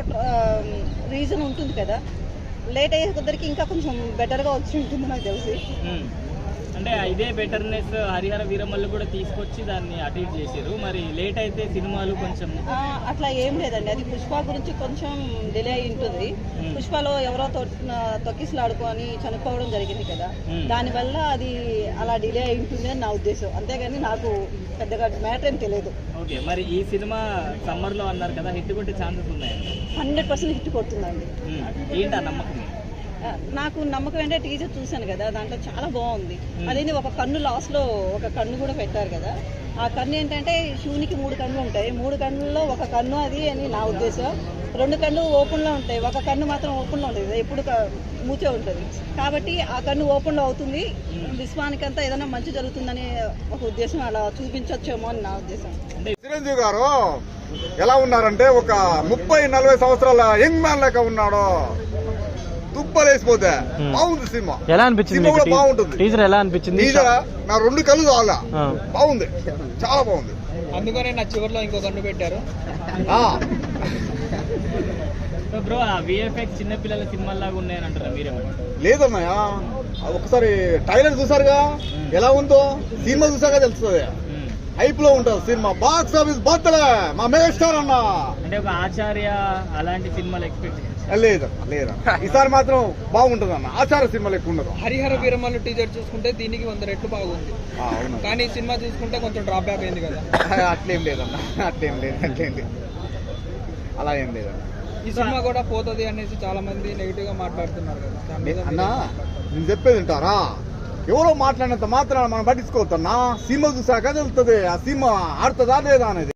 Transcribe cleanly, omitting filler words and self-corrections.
ఒక రీజన్ ఉంటుంది కదా. లేట్ అయ్యే కొద్దరికి ఇంకా కొంచెం బెటర్గా వచ్చి ఉంటుంది నాకు తెలిసి. అంటే ఇదే బెటర్నెస్ హరిహర వీరమల్లు కూడా తీసుకొచ్చి దాన్ని అటు ఇటు చేశారు. మరి లేట్ అయితే సినిమాలు కొంచెం అట్లా ఏం లేదండి. అది పుష్ప గురించి కొంచెం డిలే అయి ఉంటుంది. పుష్పలో ఎవరో తొక్కిసలాడుకొని చనిపోవడం జరిగింది కదా, దానివల్ల అది అలా డిలే అయి ఉంటుంది అని నా ఉద్దేశం. అంతేగాని నాకు పెద్దగా మ్యాటర్ ఏం తెలియదు. ఓకే, మరి ఈ సినిమా సమ్మర్ లో అన్నారు కదా, హిట్ కొట్టే ఛాన్సెస్ ఉన్నాయి? 100% హిట్ కొడుతుందండి. ఏంటి ఆ నమ్మకం? నాకు నమ్మకం అంటే టీజర్ చూశాను కదా, దాంట్లో చాలా బాగుంది. అదేంటి ఒక కన్ను లాస్ట్లో ఒక కన్ను కూడా పెట్టారు కదా. ఆ కన్ను ఏంటంటే శివునికి 3 కన్నులు ఉంటాయి. 3 కన్నుల్లో ఒక కన్ను అది అని నా ఉద్దేశం. 2 కన్ను ఓపెన్లో ఉంటాయి, ఒక కన్ను మాత్రం ఓపెన్లో ఉంటుంది, ఎప్పుడు మూచే ఉంటుంది. కాబట్టి ఆ కన్ను ఓపెన్లో అవుతుంది, విశ్వానికంతా ఏదైనా మంచి జరుగుతుందని ఒక ఉద్దేశం. అలా చూపించొచ్చేమో అని నా ఉద్దేశం. చిరంజీవి గారు ఎలా ఉన్నారంటే ఒక 30-40 సంవత్సరాల యంగ్ మ్యాన్ లెక్క ఉన్నాడు. తుప్పలేసిపోతే బాగుంది సినిమా. ఎలా అనిపించింది? సినిమా కూడా బాగుంటుంది. టీజర్ ఎలా అనిపించింది? టీజర్ నా 2 కళ్ళు చాలా బాగుంది, చాలా బాగుంది. అందుకనే నా చివరిలో ఇంకో కన్ను పెట్టారు. బ్రో, ఆ విఎఫ్ఎక్స్ చిన్నపిల్లల సినిమాలాగా ఉన్నాయని అంటారా మీరేమో? లేదన్నయ్య, ఒకసారి ట్రైలర్ చూసారుగా ఎలా ఉందో, సినిమా చూసాక తెలుస్తుంది. హైప్ లో ఉంటుంది సినిమా. బాక్స్ ఆఫీస్ బద్దలే మా మెగాస్టార్ అన్న. అంటే ఒక ఆచార్య అలాంటి సినిమాలు ఎక్స్పెక్ట్ లేదు లేదు, ఈసారి మాత్రం బాగుంటుంది అన్న. ఆచార్య సినిమాలు ఎక్కువ ఉండదు. హరిహర వీరమల్లు టీజర్ చూసుకుంటే దీనికి 100 రెట్లు బాగుంది. అవును, కానీ సినిమా చూసుకుంటే కొంచెం డ్రాప్ బ్యాక్ అయింది కదా. అట్లేం లేదన్న, అట్లేం లేదు, అలా ఏం లేదన్న. ఈ సినిమా కూడా పోతుంది అనేసి చాలా మంది నెగిటివ్ గా మాట్లాడుతున్నారు కదా అన్న. నేను చెప్పేది వింటారా? ఎవరో మాట్లాడినంత మాత్రాన మనం పట్టించుకోవద్దన్నా. సినిమా చూసాక తెలుస్తుంది ఆ సినిమా ఆడుతుందా లేదా అనేది.